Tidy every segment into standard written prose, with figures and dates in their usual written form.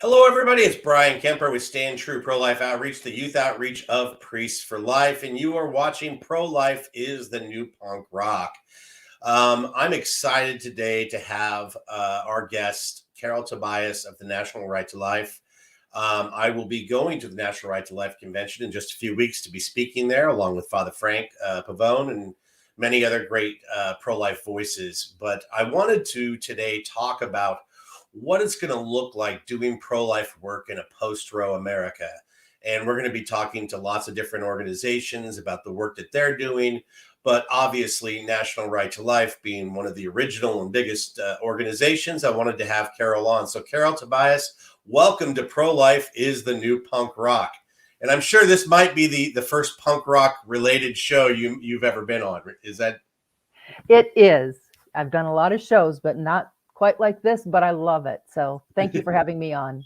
Hello, everybody. It's Bryan Kemper with Stand True Pro-Life Outreach, the youth outreach of Priests for Life, and you are watching Pro-Life is the New Punk Rock. I'm excited today to have our guest, Carol Tobias of the National Right to Life. I will be going to the National Right to Life convention in just a few weeks to be speaking there, along with Father Frank Pavone and many other great pro-life voices. But I wanted to today talk about what it's going to look like doing pro-life work in a post-Roe America. And we're going to be talking to lots of different organizations about the work that they're doing. But obviously, National Right to Life being one of the original and biggest organizations, I wanted to have Carol on. So, Carol Tobias, welcome to Pro-Life is the New Punk Rock. And I'm sure this might be the first punk rock related show you've ever been on. Is that? It is. I've done a lot of shows, but not quite like this, but I love it. So thank you for having me on.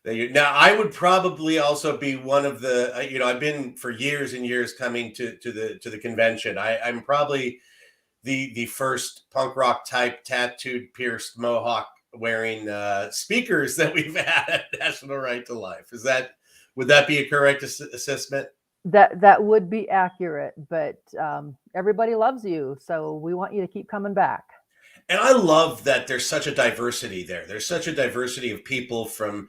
Now, I would probably also be one of the, I've been for years and years coming to the convention. I'm probably the first punk rock type tattooed, pierced, mohawk wearing speakers that we've had at National Right to Life. Would that be a correct assessment? That would be accurate, but everybody loves you, so we want you to keep coming back. And I love that there's such a diversity there. There's such a diversity of people from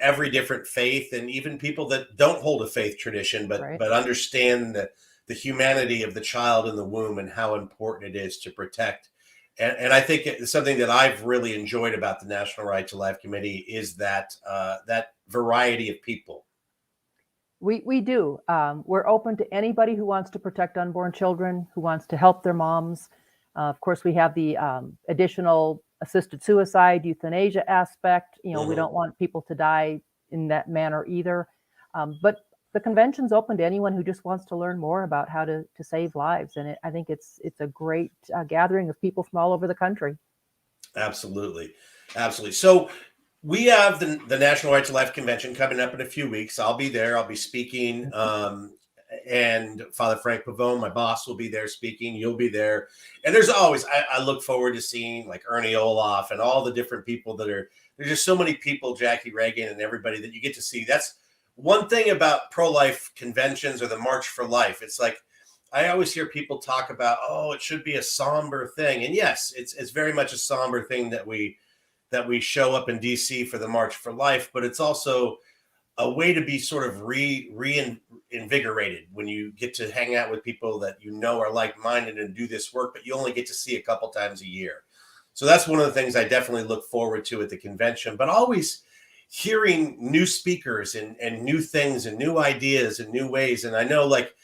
every different faith, and even people that don't hold a faith tradition, but Right. but understand the humanity of the child in the womb and how important it is to protect. And I think it's something that I've really enjoyed about the National Right to Life Committee is that variety of people. We do. We're open to anybody who wants to protect unborn children, who wants to help their moms. Of course, we have the additional assisted suicide, euthanasia aspect. We Mhm. don't want people to die in that manner either. But the convention's open to anyone who just wants to learn more about how to save lives. And I think it's a great gathering of people from all over the country. Absolutely. Absolutely. So we have the National Right to Life Convention coming up in a few weeks. I'll be there. I'll be speaking. And Father Frank Pavone, my boss, will be there speaking. You'll be there. And there's always, I look forward to seeing like Ernie Olaf and all the different people there's just so many people, Jackie Reagan and everybody that you get to see. That's one thing about pro-life conventions or the March for Life. It's like, I always hear people talk about, oh, it should be a somber thing. And yes, it's very much a somber thing that we show up in DC for the March for Life, but it's also a way to be sort of reinvigorated when you get to hang out with people that are like-minded and do this work, but you only get to see a couple times a year. So that's one of the things I definitely look forward to at the convention, but always hearing new speakers and new things and new ideas and new ways. And I know like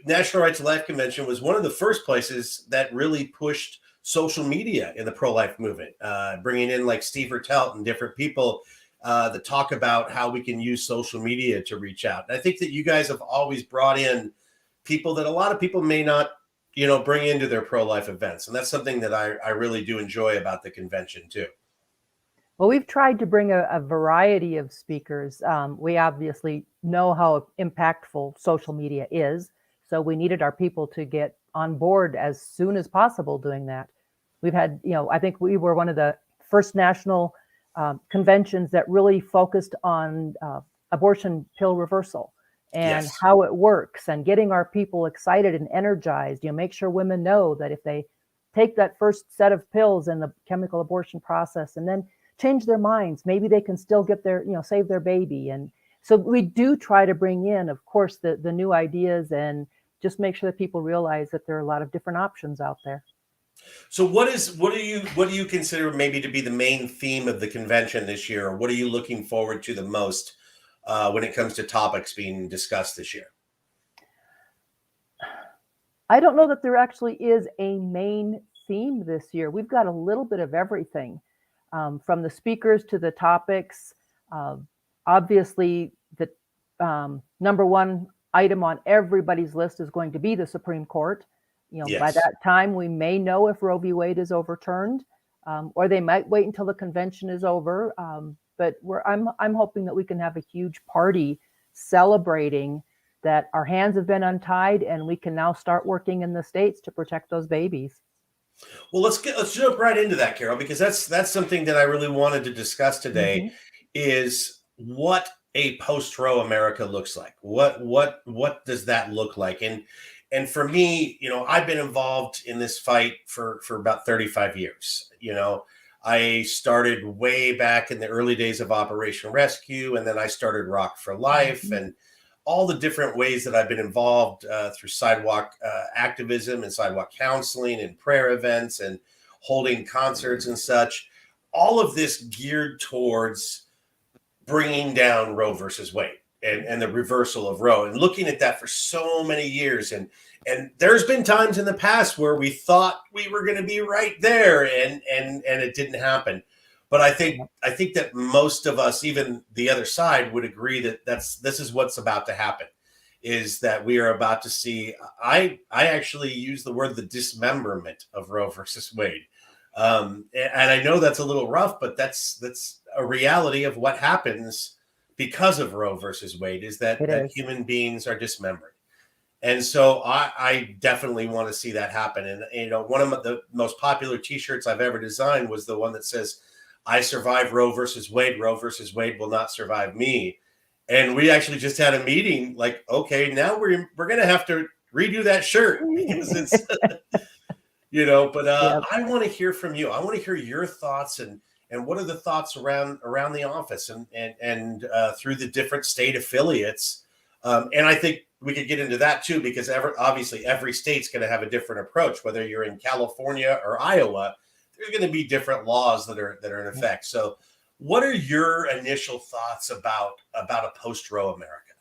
National Right to Life Convention was one of the first places that really pushed social media in the pro-life movement, bringing in like Steve Hertelt and different people that talk about how we can use social media to reach out. And I think that you guys have always brought in people that a lot of people may not, bring into their pro-life events. And that's something that I really do enjoy about the convention too. Well, we've tried to bring a variety of speakers. We obviously know how impactful social media is, so we needed our people to get on board as soon as possible doing that. We've had, I think we were one of the first national conventions that really focused on abortion pill reversal and Yes. how it works and getting our people excited and energized. Make sure women know that if they take that first set of pills in the chemical abortion process and then change their minds, maybe they can still get save their baby. And so we do try to bring in, of course, the new ideas and just make sure that people realize that there are a lot of different options out there. So what do you consider maybe to be the main theme of the convention this year, or what are you looking forward to the most when it comes to topics being discussed this year? I don't know that there actually is a main theme this year. We've got a little bit of everything, from the speakers to the topics. Uh, Obviously, the number one item on everybody's list is going to be the Supreme Court. By Yes. that time, we may know if Roe v. Wade is overturned, or they might wait until the convention is over. But I'm hoping that we can have a huge party celebrating that our hands have been untied and we can now start working in the states to protect those babies. Well, let's jump right into that, Carol, because that's something that I really wanted to discuss today Hmm. is what a post-Roe America looks like. What does that look like? And for me, I've been involved in this fight for about 35 years. I started way back in the early days of Operation Rescue, and then I started Rock for Life, Hmm. and all the different ways that I've been involved through sidewalk activism and sidewalk counseling and prayer events and holding concerts and such. All of this geared towards bringing down Roe versus Wade and the reversal of Roe and looking at that for so many years. And there's been times in the past where we thought we were going to be right there and it didn't happen. But I think that most of us, even the other side, would agree that this is what's about to happen. Is that we are about to see? I actually use the word the dismemberment of Roe versus Wade, and I know that's a little rough, but that's a reality of what happens because of Roe versus Wade. Is that It that is. human beings are dismembered, and so I definitely want to see that happen. And one of the most popular T-shirts I've ever designed was the one that says, "I survived Roe versus Wade. Roe versus Wade will not survive me." And we actually just had a meeting. Like, okay, now we're gonna have to redo that shirt because it's But Yep. I want to hear from you. I want to hear your thoughts and what are the thoughts around the office and through the different state affiliates. And I think we could get into that too, because obviously every state's going to have a different approach. Whether you're in California or Iowa, there's going to be different laws that are in effect. So, what are your initial thoughts about a post-Roe America?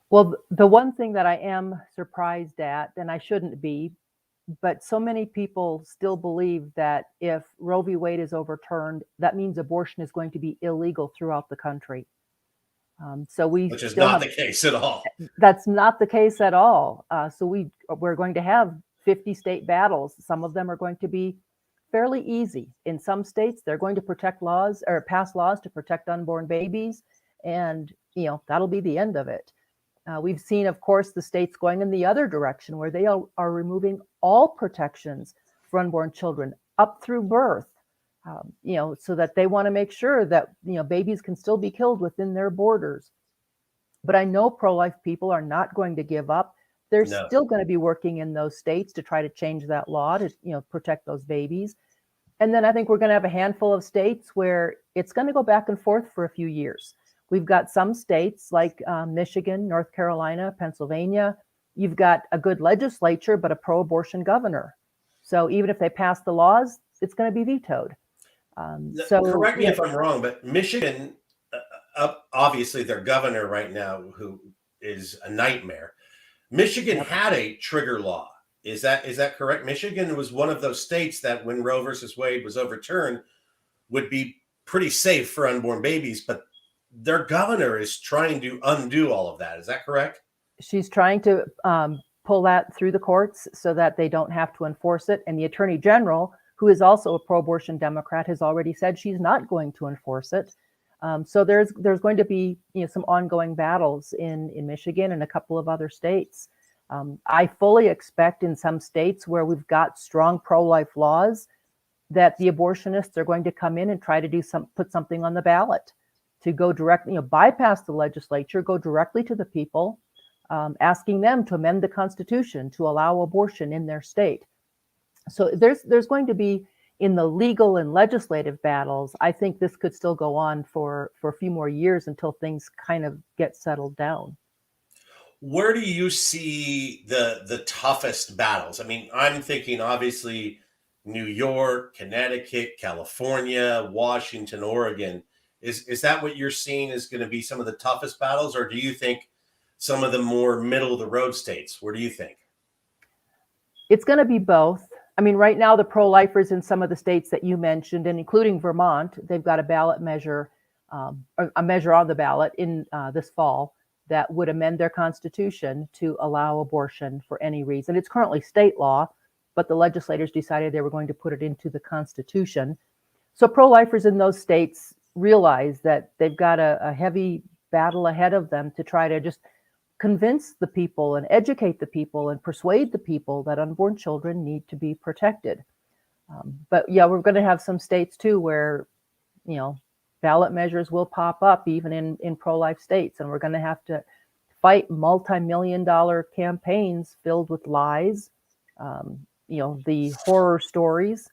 Well, the one thing that I am surprised at, and I shouldn't be, but so many people still believe that if Roe v. Wade is overturned, that means abortion is going to be illegal throughout the country. So we Which is still not have, the case at all. that's not the case at all. So we're going to have 50 state battles. Some of them are going to be fairly easy. In some states, they're going to protect laws or pass laws to protect unborn babies, and that'll be the end of it. We've seen, of course, the states going in the other direction where they are removing all protections for unborn children up through birth, so that they want to make sure that, babies can still be killed within their borders. But I know pro-life people are not going to give up. They're No. still going to be working in those states to try to change that law to, protect those babies. And then I think we're going to have a handful of states where it's going to go back and forth for a few years. We've got some states like Michigan, North Carolina, Pennsylvania. You've got a good legislature, but a pro-abortion governor. So even if they pass the laws, it's going to be vetoed. So Correct me yeah, if I'm wrong, but Michigan, obviously their governor right now, who is a nightmare. Michigan yep. had a trigger law. Is that correct? Michigan was one of those states that, when Roe versus Wade was overturned, would be pretty safe for unborn babies, but their governor is trying to undo all of that. Is that correct? She's trying to pull that through the courts so that they don't have to enforce it. And the attorney general, who is also a pro-abortion Democrat, has already said she's not going to enforce it. So there's going to be some ongoing battles in Michigan and a couple of other states. I fully expect in some states where we've got strong pro-life laws that the abortionists are going to come in and try to put something on the ballot to go directly, bypass the legislature, go directly to the people, asking them to amend the Constitution to allow abortion in their state. So there's going to be, in the legal and legislative battles, I think this could still go on for a few more years until things kind of get settled down. Where do you see the toughest battles? I mean, I'm thinking obviously New York, Connecticut, California, Washington, Oregon. Is that what you're seeing is going to be some of the toughest battles, or do you think some of the more middle of the road states? Where do you think? It's going to be both. I mean, right now, the pro-lifers in some of the states that you mentioned, and including Vermont, they've got a ballot measure, a measure on the ballot in this fall that would amend their constitution to allow abortion for any reason. It's currently state law, but the legislators decided they were going to put it into the Constitution. So pro-lifers in those states realize that they've got a heavy battle ahead of them to try to just convince the people and educate the people and persuade the people that unborn children need to be protected. But yeah, we're going to have some states too where, ballot measures will pop up even in pro-life states, and we're going to have to fight multi-million-dollar campaigns filled with lies, the horror stories.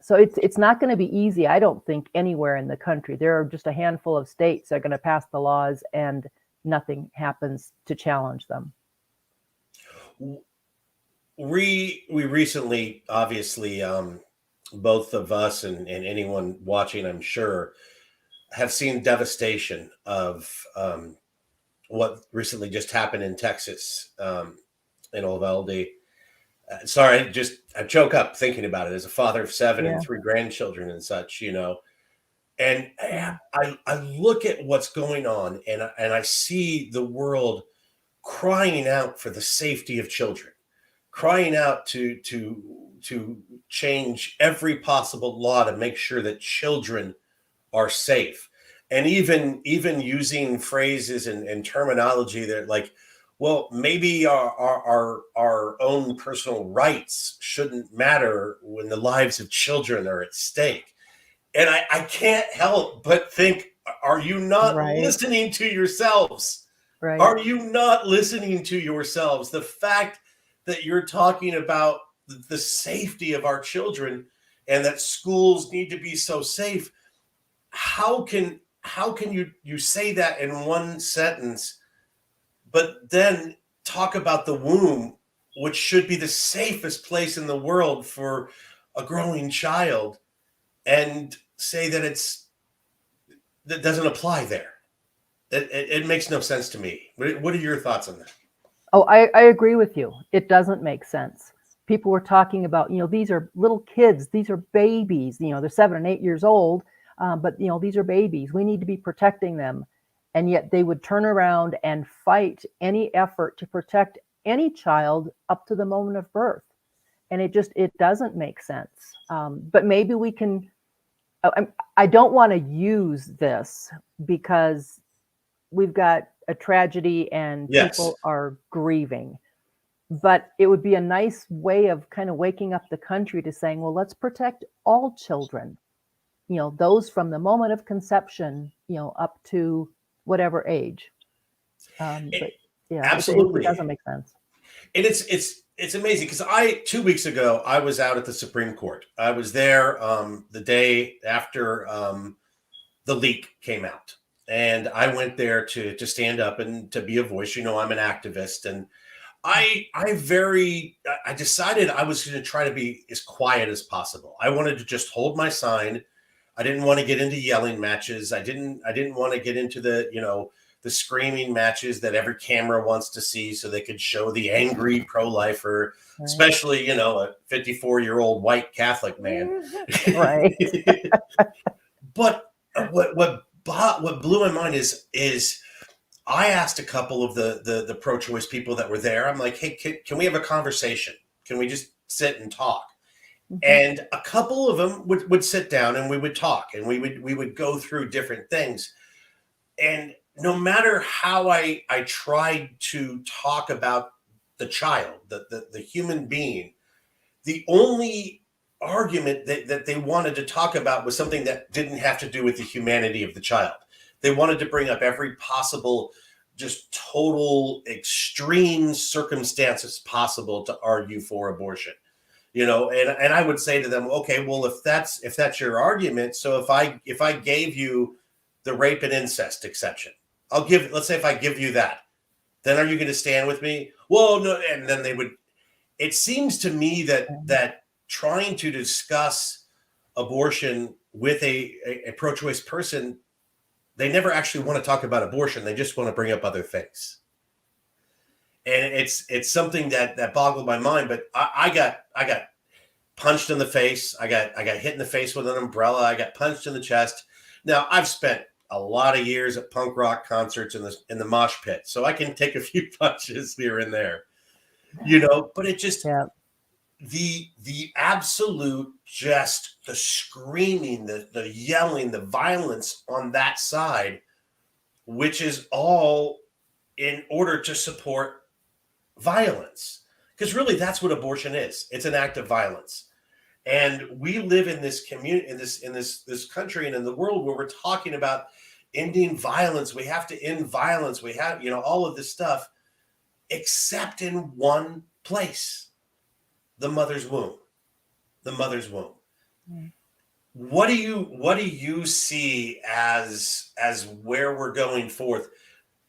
So it's not going to be easy, I don't think, anywhere in the country. There are just a handful of states that are going to pass the laws and nothing happens to challenge them. We recently, obviously, both of us and anyone watching, I'm sure, have seen devastation of what recently just happened in Texas, in Uvalde. Sorry, I choke up thinking about it as a father of 7 and 3 grandchildren and such, And I look at what's going on, and I see the world crying out for the safety of children, crying out to change every possible law to make sure that children are safe, and even using phrases and terminology that, like, well, maybe our own personal rights shouldn't matter when the lives of children are at stake. And I can't help but think, are you not listening to yourselves? Right. Are you not listening to yourselves? The fact that you're talking about the safety of our children and that schools need to be so safe, how can you say that in one sentence, but then talk about the womb, which should be the safest place in the world for a growing child, and say that that doesn't apply there? It makes no sense to me. What are your thoughts on that? Oh, I agree with you. It doesn't make sense. People were talking about, these are little kids, these are babies, they're 7 and 8 years old, but these are babies. We need to be protecting them. And yet they would turn around and fight any effort to protect any child up to the moment of birth. And it doesn't make sense. But maybe we can, I don't want to use this because we've got a tragedy and people are grieving. But it would be a nice way of kind of waking up the country to saying, well, let's protect all children, those from the moment of conception, up to whatever age. But yeah, absolutely, it doesn't make sense. And it's amazing because 2 weeks ago, I was out at the Supreme Court. I was there the day after the leak came out. And I went there to stand up and to be a voice. I'm an activist, and I decided I was going to try to be as quiet as possible. I wanted to just hold my sign. I didn't want to get into yelling matches. I didn't want to get into the screaming matches that every camera wants to see so they could show the angry pro-lifer, especially, a 54-year-old white Catholic man. Right. But what blew my mind is I asked a couple of the pro-choice people that were there. I'm like, hey, can we have a conversation? Can we just sit and talk? Mm-hmm. And a couple of them would sit down and we would talk, and we would go through different things. And no matter how I tried to talk about the child, the human being, the only argument that they wanted to talk about was something that didn't have to do with the humanity of the child. They wanted to bring up every possible, just total extreme circumstances possible to argue for abortion. And I would say to them, okay, well, if that's your argument, so if I gave you the rape and incest exception, let's say if I give you that, then are you going to stand with me? Well, no. And then it seems to me that trying to discuss abortion with a pro-choice person, they never actually want to talk about abortion. They just want to bring up other things. And it's something that boggled my mind, but I got punched in the face. I got hit in the face with an umbrella. I got punched in the chest. Now, I've spent a lot of years at punk rock concerts in the mosh pit, so I can take a few punches here and there, but it just, the absolute, just the screaming, the yelling, the violence on that side, which is all in order to support violence. Because really, that's what abortion is. It's an act of violence. And we live in this community, in this country, and in the world where we're talking about ending violence. We have to end violence. We have, all of this stuff, except in one place: the mother's womb. The mother's womb. Mm. What do you see as where we're going forth?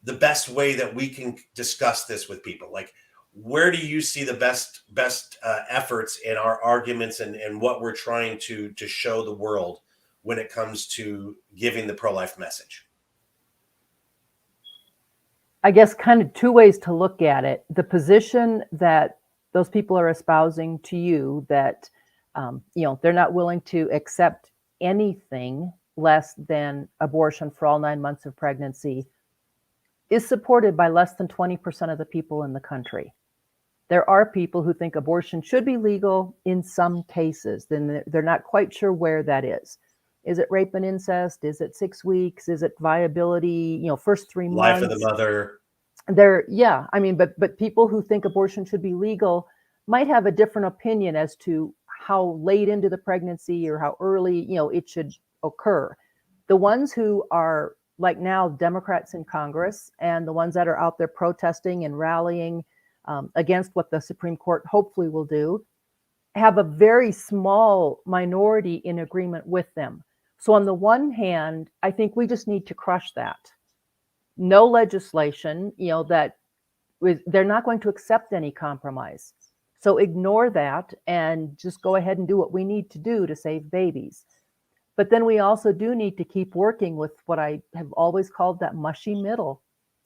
The best way that we can discuss this with people, like, where do you see the best efforts in our arguments and what we're trying to show the world when it comes to giving the pro-life message? I guess kind of two ways to look at it. The position that those people are espousing to you, that they're not willing to accept anything less than abortion for all 9 months of pregnancy, is supported by less than 20% of the people in the country. There are people who think abortion should be legal in some cases. Then they're not quite sure where that is. Is it rape and incest? Is it 6 weeks? Is it viability? First 3 months. Life of the mother. But people who think abortion should be legal might have a different opinion as to how late into the pregnancy or how early, it should occur. The ones who are, like now, Democrats in Congress, and the ones that are out there protesting and rallying against what the Supreme Court hopefully will do, have a very small minority in agreement with them. So on the one hand, I think we just need to crush that. No legislation, they're not going to accept any compromise. So ignore that and just go ahead and do what we need to do to save babies. But then we also do need to keep working with what I have always called that mushy middle.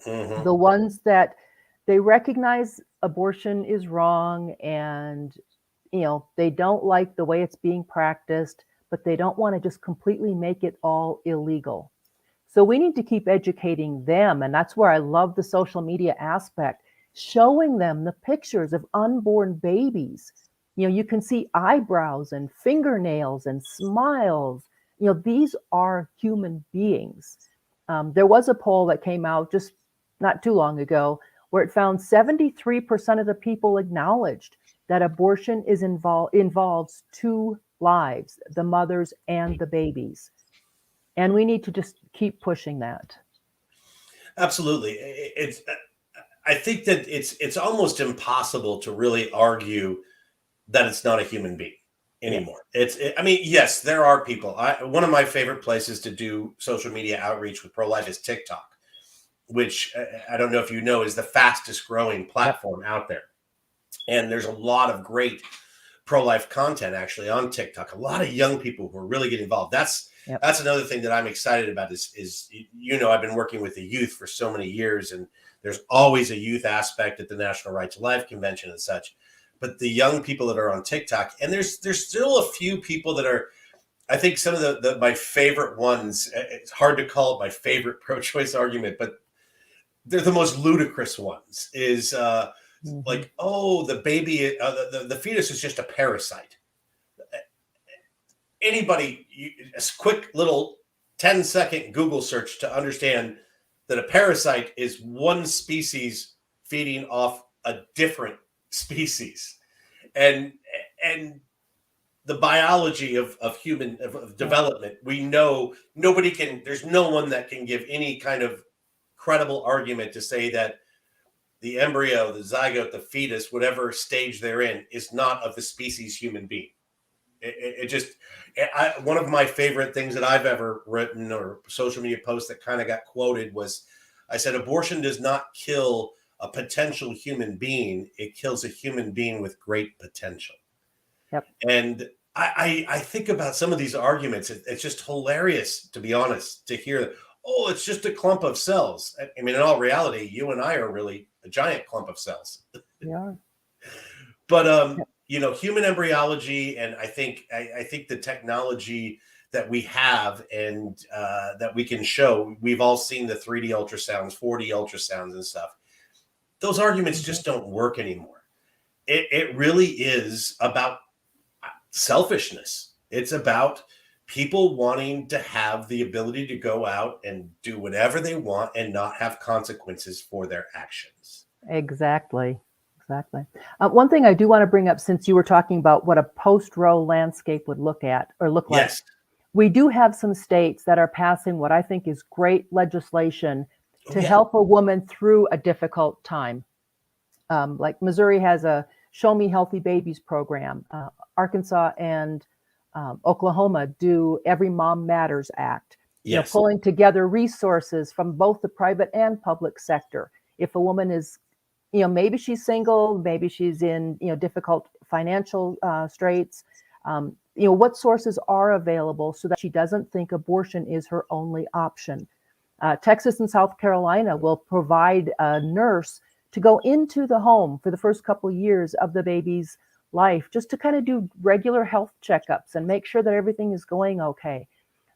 Mm-hmm. The ones that they recognize abortion is wrong, and they don't like the way it's being practiced, but they don't want to just completely make it all illegal. So we need to keep educating them, and that's where I love the social media aspect, showing them the pictures of unborn babies. You can see eyebrows and fingernails and smiles. These are human beings. There was a poll that came out just not too long ago where it found 73% of the people acknowledged that abortion involves 2 lives, the mothers and the babies. And we need to just keep pushing that. Absolutely. I think that it's almost impossible to really argue that it's not a human being anymore. Yes. Yes, there are people. One of my favorite places to do social media outreach with pro-life is TikTok, which I don't know if you know is the fastest growing platform out there. And there's a lot of great pro-life content actually on TikTok. A lot of young people who are really getting involved. That's another thing that I'm excited about is I've been working with the youth for so many years, and there's always a youth aspect at the National Right to Life Convention and such. But the young people that are on TikTok, and there's still a few people that are, I think some of my favorite ones, it's hard to call it my favorite pro-choice argument, but they're the most ludicrous ones, is like, oh, the baby, the fetus is just a parasite. Anybody, a quick little 10-second Google search to understand that a parasite is one species feeding off a different species, and the biology of human development. We know there's no one that can give any kind of credible argument to say that the embryo, the zygote, the fetus, whatever stage they're in, is not of the species human being. One of my favorite things that I've ever written or social media post that kind of got quoted was, I said, abortion does not kill a potential human being. It kills a human being with great potential. Yep. And I think about some of these arguments. It's just hilarious, to be honest, to hear, oh, it's just a clump of cells. I mean, in all reality, you and I are really a giant clump of cells. Yeah. But human embryology, and I think the technology that we have and that we can show, we've all seen the 3D ultrasounds, 4D ultrasounds and stuff. Those arguments just don't work anymore. It really is about selfishness. It's about people wanting to have the ability to go out and do whatever they want and not have consequences for their actions. Exactly. Exactly. One thing I do want to bring up, since you were talking about what a post-Roe landscape would look like, Yes. we do have some states that are passing what I think is great legislation Oh, to yeah. help a woman through a difficult time. Like Missouri has a Show Me Healthy Babies program. Arkansas and Oklahoma do Every Mom Matters Act. Yes. Pulling together resources from both the private and public sector. If a woman is, maybe she's single, maybe she's in, difficult financial straits, what sources are available so that she doesn't think abortion is her only option. Texas and South Carolina will provide a nurse to go into the home for the first couple of years of the baby's life, just to kind of do regular health checkups and make sure that everything is going okay.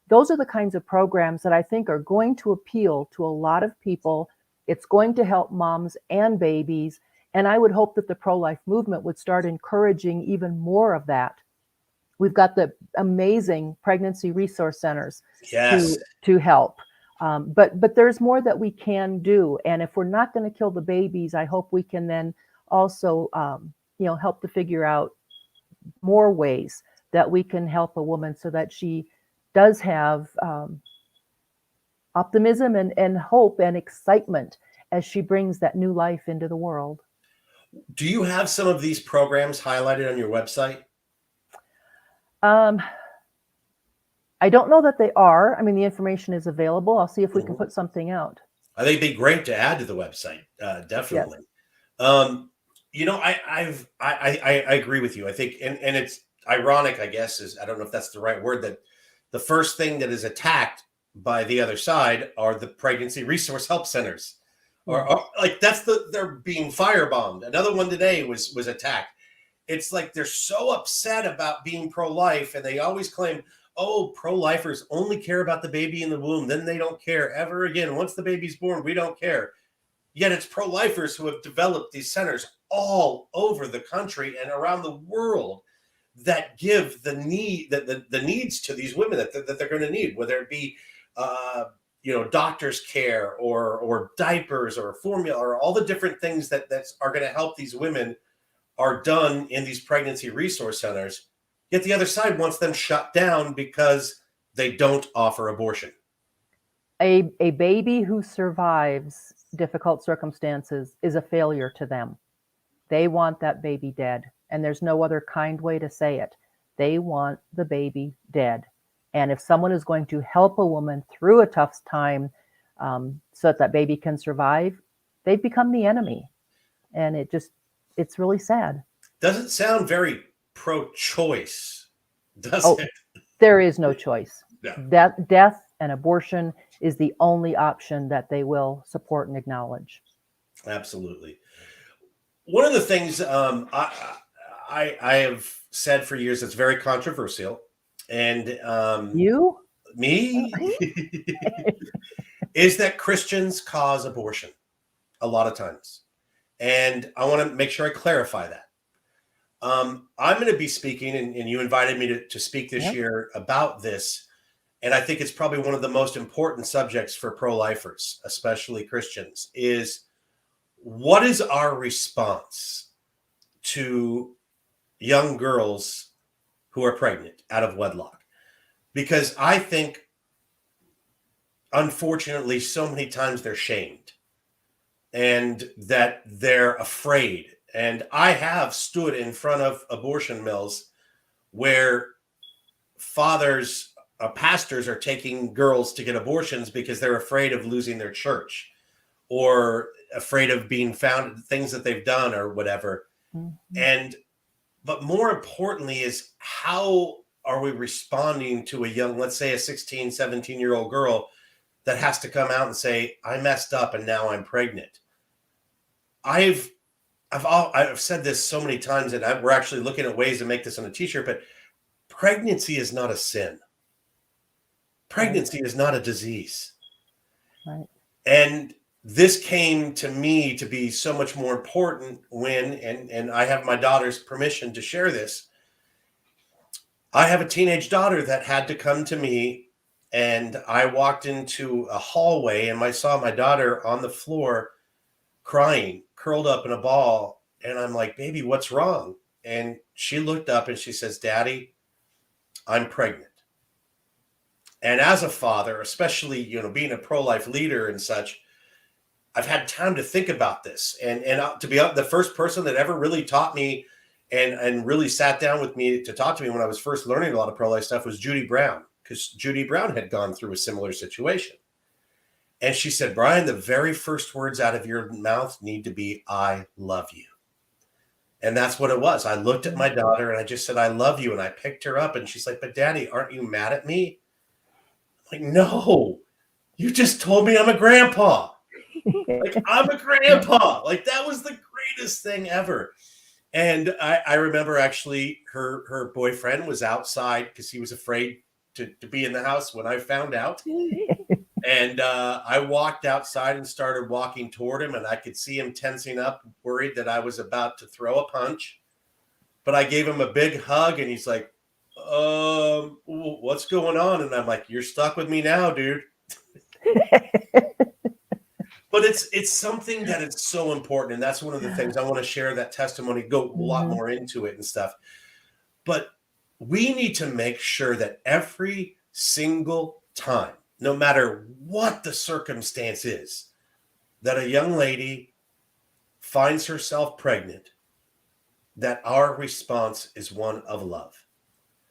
Those are the kinds of programs that I think are going to appeal to a lot of people. It's going to help moms and babies. And I would hope that the pro-life movement would start encouraging even more of that. We've got the amazing pregnancy resource centers Yes. to help. But there's more that we can do. And if we're not going to kill the babies, I hope we can then also, help to figure out more ways that we can help a woman so that she does have optimism and hope and excitement as she brings that new life into the world. Do you have some of these programs highlighted on your website? Um, I don't know that they are. I mean, the information is available. I'll see if we can put something out. I think it'd be great to add to the website. Definitely. Yes. I agree with you. I think, and it's ironic, I guess, I don't know if that's the right word, that the first thing that is attacked by the other side are the pregnancy resource help centers, or like they're being firebombed. Another one today was attacked. It's like they're so upset about being pro-life, and they always claim, oh, pro-lifers only care about the baby in the womb. Then they don't care ever again. Once the baby's born, we don't care. Yet it's pro-lifers who have developed these centers all over the country and around the world that give the needs to these women that they're going to need, whether it be doctor's care or diapers or formula or all the different things that are going to help these women are done in these pregnancy resource centers. Yet the other side wants them shut down because they don't offer abortion. A baby who survives difficult circumstances is a failure to them. They want that baby dead, and there's no other kind way to say it. They want the baby dead. And if someone is going to help a woman through a tough time so that baby can survive, they've become the enemy. And it's really sad. Doesn't sound very pro-choice, does it? There is no choice. No. Death and abortion is the only option that they will support and acknowledge. Absolutely. One of the things I have said for years that's very controversial, and You? me, is that Christians cause abortion a lot of times. And I want to make sure I clarify that. I'm going to be speaking, and you invited me to speak this year about this. And I think it's probably one of the most important subjects for pro-lifers, especially Christians, is what is our response to young girls who are pregnant out of wedlock? Because I think, unfortunately, so many times they're shamed and that they're afraid. And I have stood in front of abortion mills where pastors are taking girls to get abortions because they're afraid of losing their church or afraid of being found things that they've done or whatever. Mm-hmm. But more importantly is, how are we responding to a young, let's say a 16, 17-year-old girl that has to come out and say, I messed up and now I'm pregnant. I've said this so many times, and we're actually looking at ways to make this on a t-shirt, but pregnancy is not a sin. Pregnancy is not a disease. Right. And this came to me to be so much more important when, and I have my daughter's permission to share this. I have a teenage daughter that had to come to me, and I walked into a hallway and I saw my daughter on the floor crying, curled up in a ball. And I'm like, baby, what's wrong? And she looked up and she says, Daddy, I'm pregnant. And as a father, especially, being a pro-life leader and such, I've had time to think about this. And to be honest, the first person that ever really taught me and really sat down with me to talk to me when I was first learning a lot of pro-life stuff was Judy Brown, because Judy Brown had gone through a similar situation. And she said, Bryan, the very first words out of your mouth need to be, I love you. And that's what it was. I looked at my daughter and I just said, I love you. And I picked her up and she's like, but Daddy, aren't you mad at me? I'm like, no, you just told me I'm a grandpa. Like, I'm a grandpa. Like, that was the greatest thing ever. And I remember actually her boyfriend was outside because he was afraid to be in the house when I found out. And I walked outside and started walking toward him, and I could see him tensing up, worried that I was about to throw a punch. But I gave him a big hug, and he's like, what's going on? And I'm like, you're stuck with me now, dude. But it's something that is so important, and that's one of the things I want to share that testimony, go a lot more into it and stuff. But we need to make sure that every single time, no matter what the circumstance is, that a young lady finds herself pregnant, that our response is one of love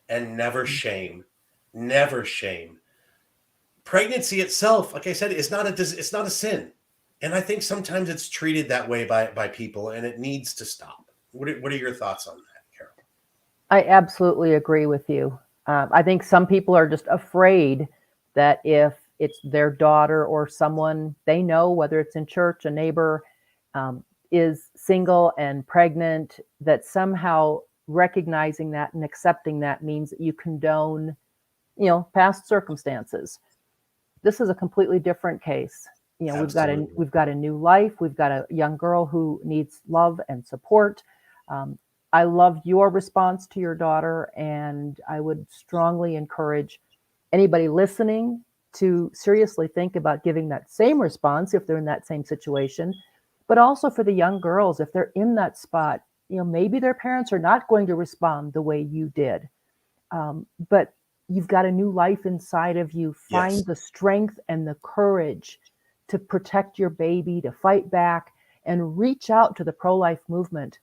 and never shame, never shame. Pregnancy itself, like I said, it's not a sin. And I think sometimes it's treated that way by people, and it needs to stop. What are your thoughts on that, Carol? I absolutely agree with you. I think some people are just afraid that if it's their daughter or someone they know, whether it's in church, a neighbor, is single and pregnant, that somehow recognizing that and accepting that means that you condone, past circumstances. This is a completely different case. Absolutely. We've got a new life. We've got a young girl who needs love and support. I love your response to your daughter, and I would strongly encourage anybody listening to seriously think about giving that same response if they're in that same situation, but also for the young girls, if they're in that spot, maybe their parents are not going to respond the way you did, but you've got a new life inside of you. Find the strength and the courage to protect your baby, to fight back, and reach out to the pro-life movement.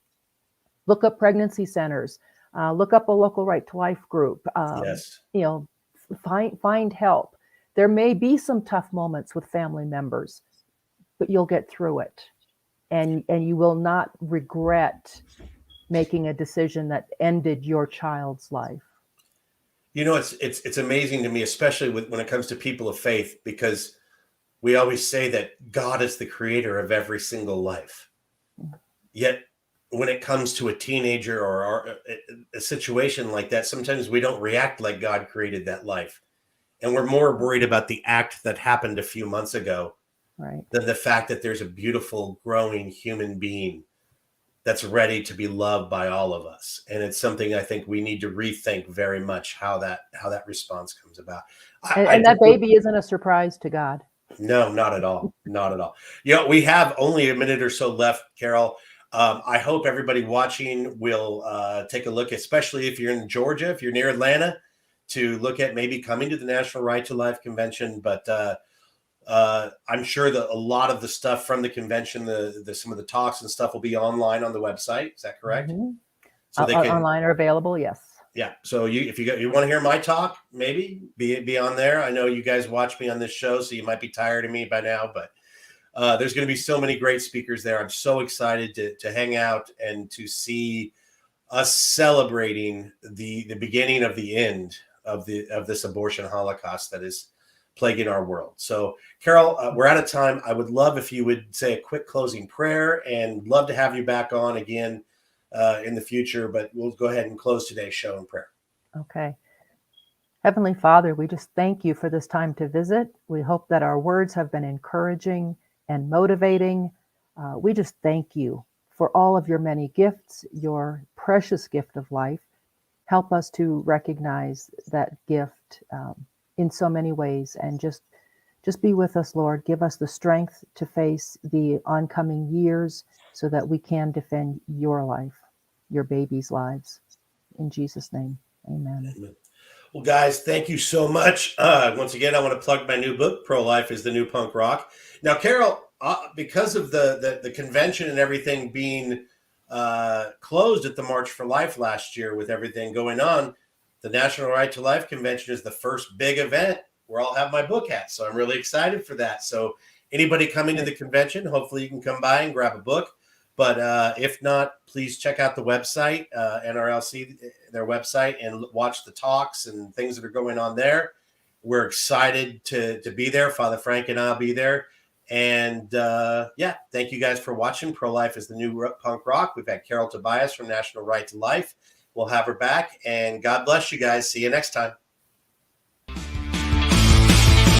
Look up pregnancy centers. Look up a local Right to Life group. Find help. There may be some tough moments with family members, but you'll get through it, and you will not regret making a decision that ended your child's life. It's amazing to me, especially when it comes to people of faith, because we always say that God is the creator of every single life. Yet when it comes to a teenager or a situation like that, sometimes we don't react like God created that life. And we're more worried about the act that happened a few months ago, right, than the fact that there's a beautiful, growing human being that's ready to be loved by all of us. And it's something I think we need to rethink very much how that response comes about. And that baby isn't a surprise to God. No, not at all. Not at all. We have only a minute or so left, Carol. I hope everybody watching will take a look, especially if you're in Georgia, if you're near Atlanta, to look at maybe coming to the National Right to Life Convention. But I'm sure that a lot of the stuff from the convention, some of the talks and stuff will be online on the website. Is that correct? Mm-hmm. So they can online are available. Yes. Yeah. So if you want to hear my talk, maybe be on there. I know you guys watch me on this show, so you might be tired of me by now, but there's going to be so many great speakers there. I'm so excited to hang out and to see us celebrating the beginning of the end of this abortion holocaust that is plaguing our world. So, Carol, we're out of time. I would love if you would say a quick closing prayer, and love to have you back on again in the future, but we'll go ahead and close today's show in prayer. Okay. Heavenly Father, we just thank you for this time to visit. We hope that our words have been encouraging and motivating. We just thank you for all of your many gifts, your precious gift of life. help us to recognize that gift in so many ways, and just be with us, Lord. Give us the strength to face the oncoming years so that we can defend your life, your babies' lives. In Jesus' name, amen. Amen. Well, guys, thank you so much. Once again, I want to plug my new book, Pro-Life is the New Punk Rock. Now, Carol, because of the convention and everything being closed at the March for Life last year with everything going on, the National Right to Life Convention is the first big event where I'll have my book at. So I'm really excited for that. So anybody coming to the convention, hopefully you can come by and grab a book. But if not, please check out the website, NRLC, their website, and watch the talks and things that are going on there. We're excited to be there. Father Frank and I'll be there. And yeah, thank you guys for watching. Pro-Life is the New Punk Rock. We've had Carol Tobias from National Right to Life. We'll have her back. And God bless you guys. See you next time.